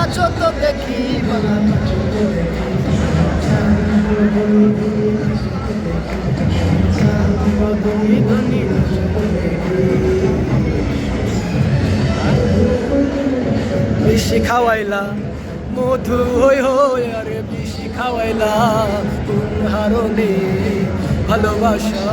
নাচো তো দেখি বালা নাচো তো দেখি বেশি খাওয়াইলা মধু হই হই আরে বেশি খাওয়াইলা কোন হারণে ভালোবাসা